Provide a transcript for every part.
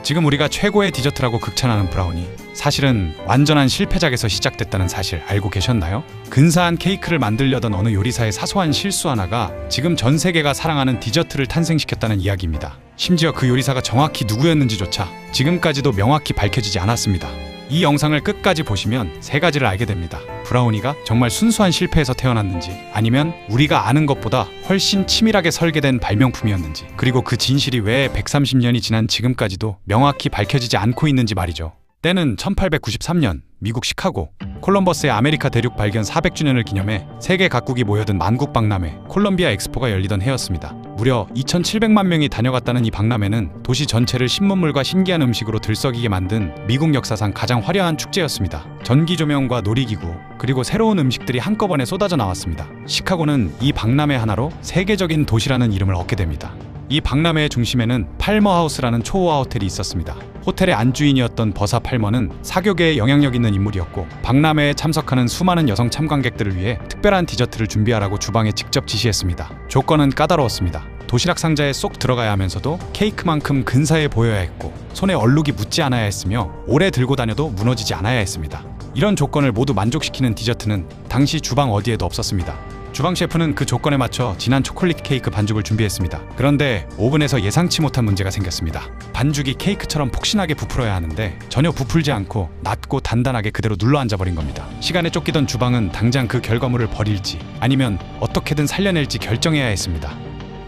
지금 우리가 최고의 디저트라고 극찬하는 브라우니, 사실은 완전한 실패작에서 시작됐다는 사실 알고 계셨나요? 근사한 케이크를 만들려던 어느 요리사의 사소한 실수 하나가 지금 전 세계가 사랑하는 디저트를 탄생시켰다는 이야기입니다. 심지어 그 요리사가 정확히 누구였는지조차 지금까지도 명확히 밝혀지지 않았습니다. 이 영상을 끝까지 보시면 세 가지를 알게 됩니다. 브라우니가 정말 순수한 실패에서 태어났는지, 아니면 우리가 아는 것보다 훨씬 치밀하게 설계된 발명품이었는지, 그리고 그 진실이 왜 130년이 지난 지금까지도 명확히 밝혀지지 않고 있는지 말이죠. 때는 1893년 미국 시카고. 콜럼버스의 아메리카 대륙 발견 400주년을 기념해 세계 각국이 모여든 만국박람회 콜럼비아 엑스포가 열리던 해였습니다. 무려 2,700만 명이 다녀갔다는 이 박람회는 도시 전체를 신문물과 신기한 음식으로 들썩이게 만든 미국 역사상 가장 화려한 축제였습니다. 전기 조명과 놀이기구, 그리고 새로운 음식들이 한꺼번에 쏟아져 나왔습니다. 시카고는 이 박람회 하나로 세계적인 도시라는 이름을 얻게 됩니다. 이 박람회의 중심에는 팔머하우스라는 초호화 호텔이 있었습니다. 호텔의 안주인이었던 버사 팔머는 사교계에 영향력 있는 인물이었고, 박람회에 참석하는 수많은 여성 참관객들을 위해 특별한 디저트를 준비하라고 주방에 직접 지시했습니다. 조건은 까다로웠습니다. 도시락 상자에 쏙 들어가야 하면서도 케이크만큼 근사해 보여야 했고, 손에 얼룩이 묻지 않아야 했으며, 오래 들고 다녀도 무너지지 않아야 했습니다. 이런 조건을 모두 만족시키는 디저트는 당시 주방 어디에도 없었습니다. 주방 셰프는 그 조건에 맞춰 진한 초콜릿 케이크 반죽을 준비했습니다. 그런데 오븐에서 예상치 못한 문제가 생겼습니다. 반죽이 케이크처럼 폭신하게 부풀어야 하는데 전혀 부풀지 않고 낮고 단단하게 그대로 눌러앉아버린 겁니다. 시간에 쫓기던 주방은 당장 그 결과물을 버릴지 아니면 어떻게든 살려낼지 결정해야 했습니다.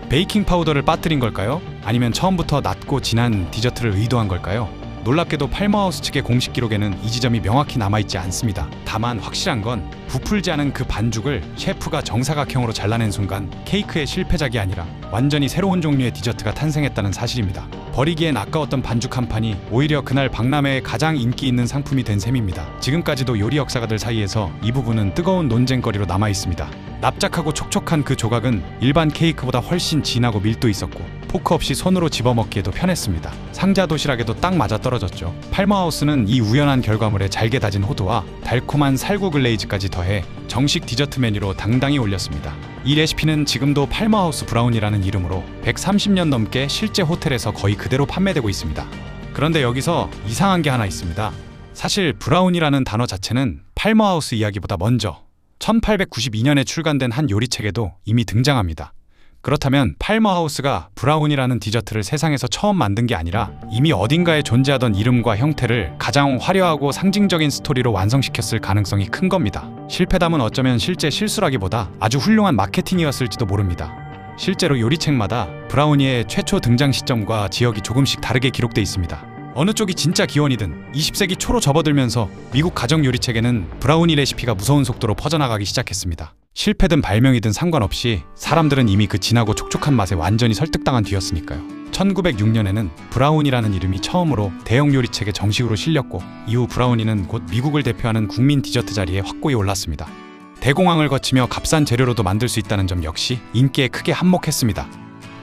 베이킹 파우더를 빠뜨린 걸까요? 아니면 처음부터 낮고 진한 디저트를 의도한 걸까요? 놀랍게도 팔머하우스 측의 공식 기록에는 이 지점이 명확히 남아있지 않습니다. 다만 확실한 건 부풀지 않은 그 반죽을 셰프가 정사각형으로 잘라낸 순간 케이크의 실패작이 아니라 완전히 새로운 종류의 디저트가 탄생했다는 사실입니다. 버리기엔 아까웠던 반죽 한 판이 오히려 그날 박람회에 가장 인기 있는 상품이 된 셈입니다. 지금까지도 요리 역사가들 사이에서 이 부분은 뜨거운 논쟁거리로 남아있습니다. 납작하고 촉촉한 그 조각은 일반 케이크보다 훨씬 진하고 밀도 있었고, 포크 없이 손으로 집어먹기에도 편했습니다. 상자 도시락에도 딱 맞아떨어졌죠. 팔머하우스는 이 우연한 결과물에 잘게 다진 호두와 달콤한 살구 글레이즈까지 더해 정식 디저트 메뉴로 당당히 올렸습니다. 이 레시피는 지금도 팔머하우스 브라운이라는 이름으로 130년 넘게 실제 호텔에서 거의 그대로 판매되고 있습니다. 그런데 여기서 이상한 게 하나 있습니다. 사실 브라운이라는 단어 자체는 팔머하우스 이야기보다 먼저 1892년에 출간된 한 요리책에도 이미 등장합니다. 그렇다면 팔머하우스가 브라운이라는 디저트를 세상에서 처음 만든 게 아니라 이미 어딘가에 존재하던 이름과 형태를 가장 화려하고 상징적인 스토리로 완성시켰을 가능성이 큰 겁니다. 실패담은 어쩌면 실제 실수라기보다 아주 훌륭한 마케팅이었을지도 모릅니다. 실제로 요리책마다 브라우니의 최초 등장 시점과 지역이 조금씩 다르게 기록돼 있습니다. 어느 쪽이 진짜 기원이든 20세기 초로 접어들면서 미국 가정 요리책에는 브라우니 레시피가 무서운 속도로 퍼져나가기 시작했습니다. 실패든 발명이든 상관없이 사람들은 이미 그 진하고 촉촉한 맛에 완전히 설득당한 뒤였으니까요. 1906년에는 브라운이라는 이름이 처음으로 대형 요리책에 정식으로 실렸고, 이후 브라우니는 곧 미국을 대표하는 국민 디저트 자리에 확고히 올랐습니다. 대공황을 거치며 값싼 재료로도 만들 수 있다는 점 역시 인기에 크게 한몫했습니다.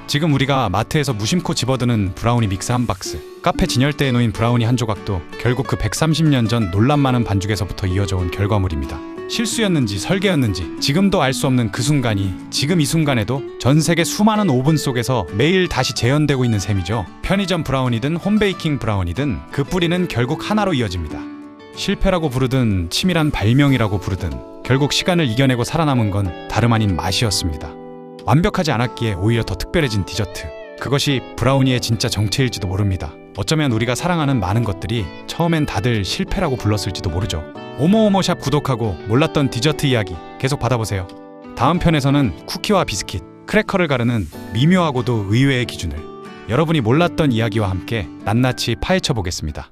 지금 우리가 마트에서 무심코 집어드는 브라우니 믹스 한 박스, 카페 진열대에 놓인 브라우니 한 조각도 결국 그 130년 전 논란 많은 반죽에서부터 이어져 온 결과물입니다. 실수였는지 설계였는지 지금도 알 수 없는 그 순간이 지금 이 순간에도 전 세계 수많은 오븐 속에서 매일 다시 재현되고 있는 셈이죠. 편의점 브라우니든 홈베이킹 브라우니든 그 뿌리는 결국 하나로 이어집니다. 실패라고 부르든 치밀한 발명이라고 부르든 결국 시간을 이겨내고 살아남은 건 다름 아닌 맛이었습니다. 완벽하지 않았기에 오히려 더 특별해진 디저트, 그것이 브라우니의 진짜 정체일지도 모릅니다. 어쩌면 우리가 사랑하는 많은 것들이 처음엔 다들 실패라고 불렀을지도 모르죠. 오모오모샵 구독하고 몰랐던 디저트 이야기 계속 받아보세요. 다음 편에서는 쿠키와 비스킷, 크래커를 가르는 미묘하고도 의외의 기준을 여러분이 몰랐던 이야기와 함께 낱낱이 파헤쳐 보겠습니다.